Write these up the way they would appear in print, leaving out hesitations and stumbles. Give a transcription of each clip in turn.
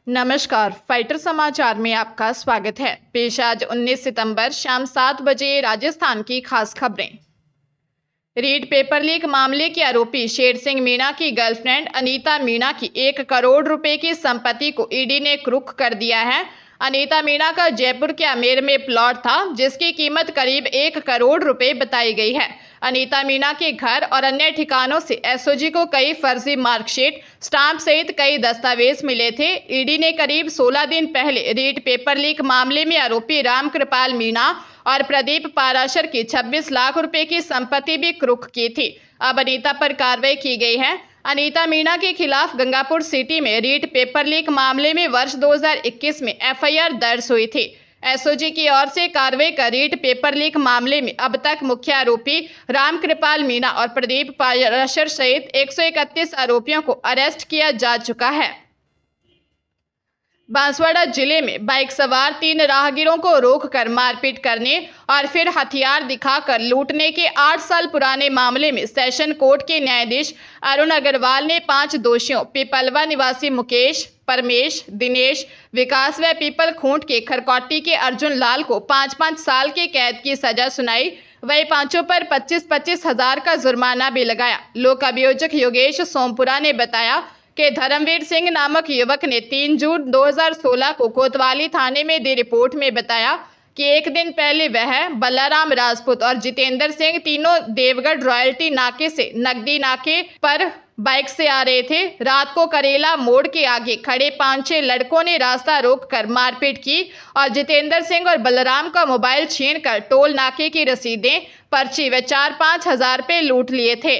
नमस्कार, फाइटर समाचार में आपका स्वागत है। पेश आज 19 सितंबर शाम 7 बजे राजस्थान की खास खबरें। रीट पेपर लीक मामले के आरोपी शेर सिंह मीणा की गर्लफ्रेंड अनीता मीणा की 1 करोड़ रुपए की संपत्ति को ईडी ने कुर्क कर दिया है। अनीता मीणा का जयपुर के आमेर में प्लॉट था, जिसकी कीमत करीब 1 करोड़ रुपए बताई गई है। अनीता मीणा के घर और अन्य ठिकानों से एसओजी को कई फर्जी मार्कशीट, स्टाम्प सहित कई दस्तावेज मिले थे। ईडी ने करीब 16 दिन पहले रीट पेपर लीक मामले में आरोपी रामकृपाल मीणा और प्रदीप पाराशर की 26 लाख रुपए की संपत्ति भी कुर्क की थी। अब अनीता पर कार्रवाई की गई है। अनीता मीणा के खिलाफ गंगापुर सिटी में रीट पेपर लीक मामले में वर्ष 2021 में एफआईआर दर्ज हुई थी। एसओजी की ओर से कार्रवाई कर रीट पेपर लीक मामले में अब तक मुख्य आरोपी रामकृपाल मीणा और प्रदीप पाराशर सहित 131 आरोपियों को अरेस्ट किया जा चुका है। बांसवाड़ा जिले में बाइक सवार 3 राहगीरों को रोककर मारपीट करने और फिर हथियार दिखाकर लूटने के 8 साल पुराने मामले में सेशन कोर्ट के न्यायाधीश अरुण अग्रवाल ने 5 दोषियों पिपलवा निवासी मुकेश, परमेश, दिनेश, विकास व पीपल खूंट के खरकोटी के अर्जुन लाल को 5-5 साल की कैद की सजा सुनाई। वही पांचों पर 25-25 हजार का जुर्माना भी लगाया। लोक अभियोजक योगेश सोमपुरा ने बताया कि धर्मवीर सिंह नामक युवक ने 3 जून 2016 को कोतवाली थाने में दी रिपोर्ट में बताया कि एक दिन पहले वह बल्लाराम राजपूत और जितेंद्र सिंह तीनों देवगढ़ रॉयल्टी नाके से नकदी नाके पर बाइक से आ रहे थे। रात को करेला मोड़ के आगे खड़े 5-6 लड़कों ने रास्ता रोककर मारपीट की और जितेंद्र सिंह और बलराम का मोबाइल छीनकर टोल नाके की रसीदें, पर्ची व 4-5 हजार रुपये लूट लिए थे।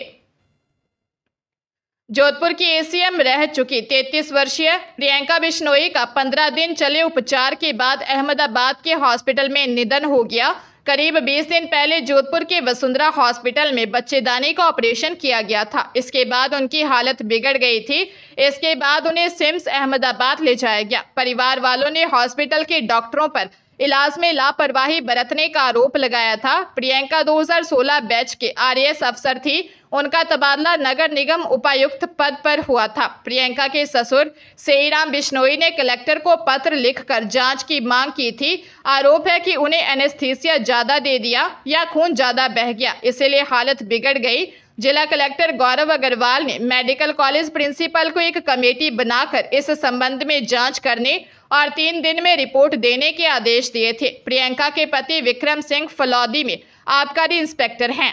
जोधपुर की एसीएम रह चुकी 33 वर्षीय प्रियंका बिश्नोई का 15 दिन चले उपचार के बाद अहमदाबाद के हॉस्पिटल में निधन हो गया। करीब 20 दिन पहले जोधपुर के वसुंधरा हॉस्पिटल में बच्चेदानी का ऑपरेशन किया गया था। इसके बाद उनकी हालत बिगड़ गई थी। इसके बाद उन्हें सिम्स अहमदाबाद ले जाया गया। परिवार वालों ने हॉस्पिटल के डॉक्टरों पर इलाज में लापरवाही बरतने का आरोप लगाया था। प्रियंका 2016 बैच के आरएएस अफसर थी। उनका तबादला नगर निगम उपायुक्त पद पर हुआ था। प्रियंका के ससुर सेईराम बिश्नोई ने कलेक्टर को पत्र लिखकर जांच की मांग की थी। आरोप है कि उन्हें एनेस्थीसिया ज्यादा दे दिया या खून ज्यादा बह गया, इसीलिए हालत बिगड़ गई। जिला कलेक्टर गौरव अग्रवाल ने मेडिकल कॉलेज प्रिंसिपल को एक कमेटी बनाकर इस संबंध में जांच करने और 3 दिन में रिपोर्ट देने के आदेश दिए थे। प्रियंका के पति विक्रम सिंह फलौदी में आबकारी इंस्पेक्टर हैं।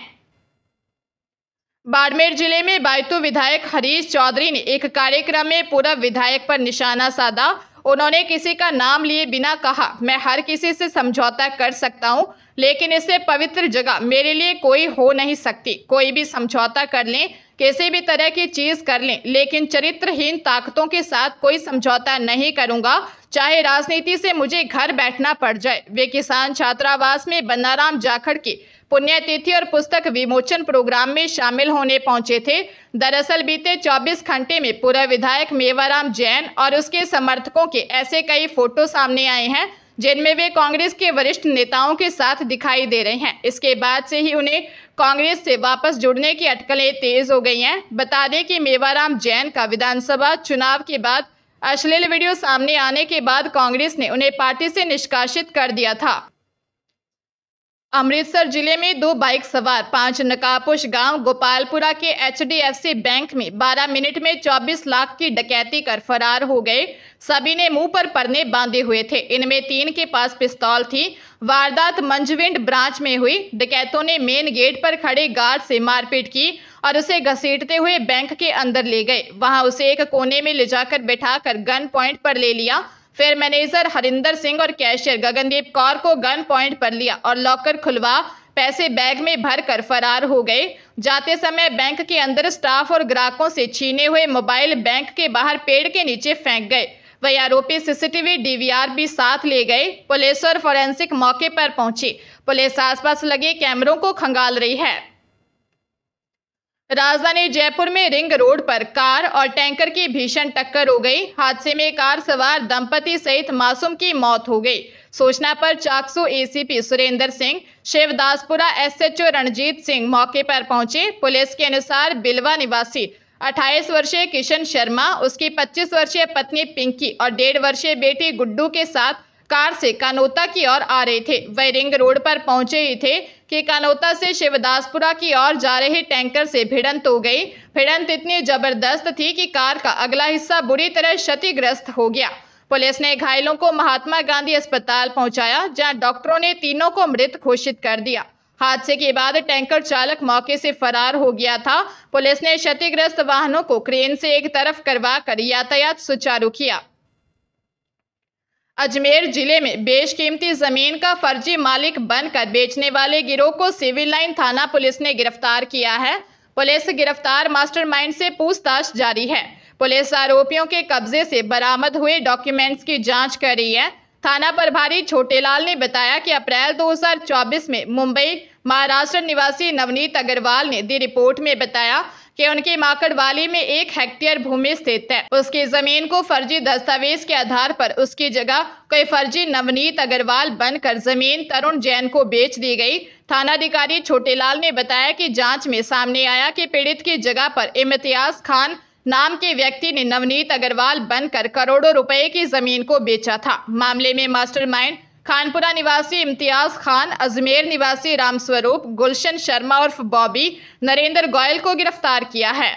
बाड़मेर जिले में बायतू विधायक हरीश चौधरी ने एक कार्यक्रम में पूर्व विधायक पर निशाना साधा। उन्होंने किसी का नाम लिए बिना कहा, मैं हर किसी से समझौता कर सकता हूं, लेकिन इससे पवित्र जगह मेरे लिए कोई हो नहीं सकती। कोई भी समझौता कर लें, किसी भी तरह की चीज कर लें, लेकिन चरित्रहीन ताकतों के साथ कोई समझौता नहीं करूंगा, चाहे राजनीति से मुझे घर बैठना पड़ जाए। वे किसान छात्रावास में बन्नाराम जाखड़ की पुण्यतिथि और पुस्तक विमोचन प्रोग्राम में शामिल होने पहुंचे थे। दरअसल बीते 24 घंटे में पूर्व विधायक मेवाराम जैन और उसके समर्थकों के ऐसे कई फोटो सामने आए हैं जिनमें वे कांग्रेस के वरिष्ठ नेताओं के साथ दिखाई दे रहे हैं। इसके बाद से ही उन्हें कांग्रेस से वापस जुड़ने की अटकलें तेज हो गई हैं। बता दें कि मेवाराम जैन का विधानसभा चुनाव के बाद अश्लील वीडियो सामने आने के बाद कांग्रेस ने उन्हें पार्टी से निष्कासित कर दिया था। अमृतसर जिले में 2 बाइक सवार 5 नकाबपोश गांव गोपालपुरा के एचडीएफसी बैंक में 12 मिनट में 24 लाख की डकैती कर फरार हो गए। सभी ने मुंह पर परने बांधे हुए थे। इनमें 3 के पास पिस्तौल थी। वारदात मंजविंड ब्रांच में हुई। डकैतों ने मेन गेट पर खड़े गार्ड से मारपीट की और उसे घसीटते हुए बैंक के अंदर ले गए। वहां उसे एक कोने में ले जाकर बैठाकर गन पॉइंट पर ले लिया। फिर मैनेजर हरिंदर सिंह और कैशियर गगनदीप कौर को गन पॉइंट पर लिया और लॉकर खुलवा पैसे बैग में भरकर फरार हो गए। जाते समय बैंक के अंदर स्टाफ और ग्राहकों से छीने हुए मोबाइल बैंक के बाहर पेड़ के नीचे फेंक गए। वही आरोपी सीसीटीवी डीवीआर भी साथ ले गए। पुलिस और फोरेंसिक मौके पर पहुंची। पुलिस आसपास लगे कैमरों को खंगाल रही है। राजधानी जयपुर में रिंग रोड पर कार और टैंकर की भीषण टक्कर हो गई। हादसे में कार सवार दंपति सहित मासूम की मौत हो गई। सूचना पर चाकसू एसीपी सुरेंद्र सिंह, शिवदासपुरा एसएचओ रणजीत सिंह मौके पर पहुंचे। पुलिस के अनुसार बिलवा निवासी 28 वर्षीय किशन शर्मा, उसकी 25 वर्षीय पत्नी पिंकी और 1.5 वर्षीय बेटी गुड्डू के साथ कार से कानोता की ओर आ रहे थे। वह रिंग रोड पर पहुंचे ही थे कि कानोता से शिवदासपुरा की ओर जा रहे टैंकर से भिड़ंत हो गई। भिड़ंत इतनी जबरदस्त थी कि कार का अगला हिस्सा बुरी तरह क्षतिग्रस्त हो गया। पुलिस ने घायलों को महात्मा गांधी अस्पताल पहुंचाया, जहां डॉक्टरों ने तीनों को मृत घोषित कर दिया। हादसे के बाद टैंकर चालक मौके से फरार हो गया था। पुलिस ने क्षतिग्रस्त वाहनों को क्रेन से एक तरफ करवा कर यातायात सुचारू किया। अजमेर जिले में बेशकीमती जमीन का फर्जी मालिक बनकर बेचने वाले गिरोह को सिविल लाइन थाना पुलिस ने गिरफ्तार किया है। पुलिस गिरफ्तार मास्टरमाइंड से पूछताछ जारी है। पुलिस आरोपियों के कब्जे से बरामद हुए डॉक्यूमेंट्स की जांच कर रही है। थाना प्रभारी छोटेलाल ने बताया कि अप्रैल 2024 में मुंबई महाराष्ट्र निवासी नवनीत अग्रवाल ने दी रिपोर्ट में बताया कि उनकी माकड़वाली में 1 हेक्टेयर भूमि स्थित है। उसकी जमीन को फर्जी दस्तावेज के आधार पर उसकी जगह कोई फर्जी नवनीत अग्रवाल बनकर जमीन तरुण जैन को बेच दी गई। थानाधिकारी छोटेलाल ने बताया कि जांच में सामने आया कि पीड़ित की जगह पर इम्तियाज खान नाम के व्यक्ति ने नवनीत अग्रवाल बनकर करोड़ों रुपए की जमीन को बेचा था। मामले में मास्टरमाइंड खानपुरा निवासी इम्तियाज खान, अजमेर निवासी रामस्वरूप, गुलशन शर्मा उर्फ बॉबी, नरेंद्र गोयल को गिरफ्तार किया है।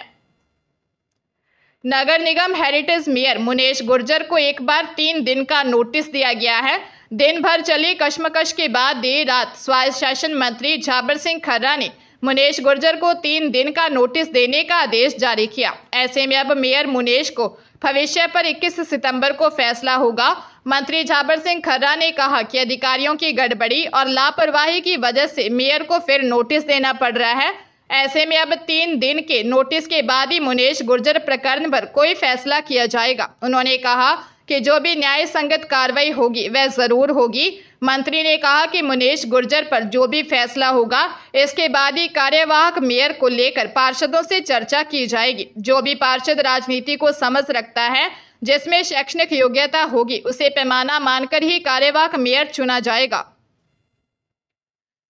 नगर निगम हेरिटेज मेयर मुनेश गुर्जर को एक बार 3 दिन का नोटिस दिया गया है। दिन भर चली कश्मकश के बाद देर रात स्वायत्त शासन मंत्री झाबर सिंह खर्रा ने मुनेश गुर्जर को 3 दिन का नोटिस देने का आदेश जारी किया। ऐसे में अब मेयर मुनेश को भविष्य पर 21 सितंबर को फैसला होगा। मंत्री झाबर सिंह खर्रा ने कहा कि अधिकारियों की गड़बड़ी और लापरवाही की वजह से मेयर को फिर नोटिस देना पड़ रहा है। ऐसे में अब 3 दिन के नोटिस के बाद ही मुनेश गुर्जर प्रकरण पर कोई फैसला किया जाएगा। उन्होंने कहा कि जो भी न्याय संगत कार्रवाई होगी वह जरूर होगी। मंत्री ने कहा कि मुनेश गुर्जर पर जो भी फैसला होगा इसके बाद ही कार्यवाहक मेयर को लेकर पार्षदों से चर्चा की जाएगी। जो भी पार्षद राजनीति को समझ रखता है, जिसमें शैक्षणिक योग्यता होगी, उसे पैमाना मानकर ही कार्यवाहक मेयर चुना जाएगा।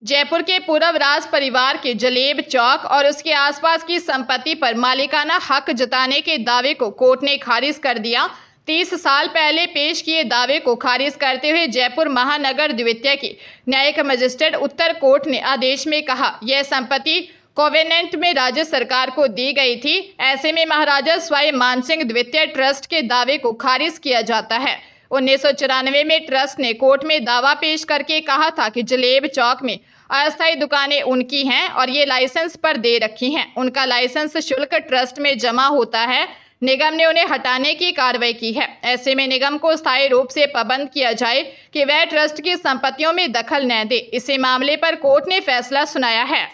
जयपुर के पूर्व राज परिवार के जलेब चौक और उसके आसपास की संपत्ति पर मालिकाना हक जताने के दावे को कोर्ट ने खारिज कर दिया। 30 साल पहले पेश किए दावे को खारिज करते हुए जयपुर महानगर द्वितीय की न्यायिक मजिस्ट्रेट उत्तर कोर्ट ने आदेश में कहा, यह संपत्ति कोवेनेंट में राज्य सरकार को दी गई थी। ऐसे में महाराजा स्वाई मानसिंह द्वितीय ट्रस्ट के दावे को खारिज किया जाता है। 1994 में ट्रस्ट ने कोर्ट में दावा पेश करके कहा था कि जलेब चौक में अस्थायी दुकानें उनकी हैं और ये लाइसेंस पर दे रखी हैं। उनका लाइसेंस शुल्क ट्रस्ट में जमा होता है। निगम ने उन्हें हटाने की कार्रवाई की है। ऐसे में निगम को स्थायी रूप से पाबंद किया जाए कि वह ट्रस्ट की संपत्तियों में दखल न दे। इसी मामले पर कोर्ट ने फैसला सुनाया है।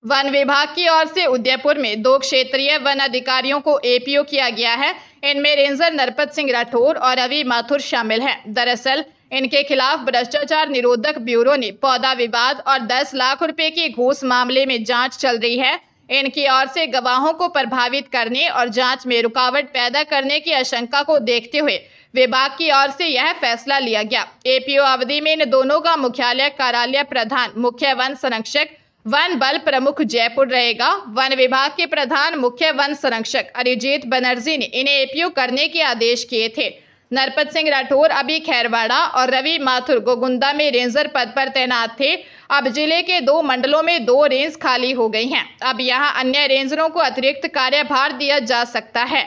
वन विभाग की ओर से उदयपुर में 2 क्षेत्रीय वन अधिकारियों को एपीओ किया गया है। इनमें रेंजर नरपत सिंह राठौर और रवि माथुर शामिल हैं। दरअसल इनके खिलाफ भ्रष्टाचार निरोधक ब्यूरो ने पौधा विवाद और 10 लाख रुपए की घूस मामले में जांच चल रही है। इनकी ओर से गवाहों को प्रभावित करने और जांच में रुकावट पैदा करने की आशंका को देखते हुए विभाग की ओर से यह फैसला लिया गया। एपीओ अवधि में इन दोनों का मुख्यालय कार्यालय प्रधान मुख्य वन संरक्षक वन बल प्रमुख जयपुर रहेगा। वन विभाग के प्रधान मुख्य वन संरक्षक अरिजीत बनर्जी ने इन्हें एपीओ करने के आदेश किए थे। नरपत सिंह राठौर अभी खैरवाड़ा और रवि माथुर गोगुंदा में रेंजर पद पर तैनात थे। अब जिले के 2 मंडलों में 2 रेंज खाली हो गई हैं। अब यहां अन्य रेंजरों को अतिरिक्त कार्यभार दिया जा सकता है।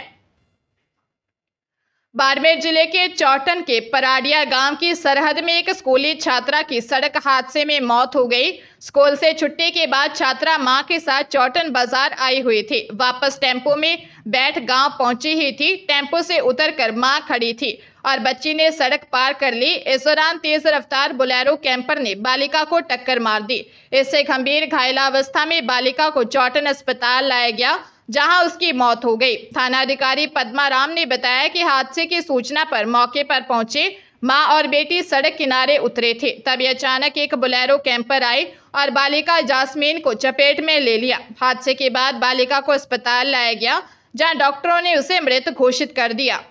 बाड़मेर जिले के चौटन के पराडिया गांव की सरहद में एक स्कूली छात्रा की सड़क हादसे में मौत हो गई। स्कूल से छुट्टी के बाद छात्रा मां के साथ चौटन बाजार आई हुई थी। वापस टेम्पो में बैठ गांव पहुंची ही थी। टेम्पो से उतरकर मां खड़ी थी और बच्ची ने सड़क पार कर ली। इस दौरान तेज रफ्तार बोलेरो कैंपर ने बालिका को टक्कर मार दी। इससे गंभीर घायलावस्था में बालिका को चौटन अस्पताल लाया गया, जहां उसकी मौत हो गई। थानाधिकारी पद्मा राम ने बताया कि हादसे की सूचना पर मौके पर पहुंचे मां और बेटी सड़क किनारे उतरे थे। तभी अचानक एक बोलेरो कैंपर आई और बालिका जास्मीन को चपेट में ले लिया। हादसे के बाद बालिका को अस्पताल लाया गया, जहां डॉक्टरों ने उसे मृत घोषित कर दिया।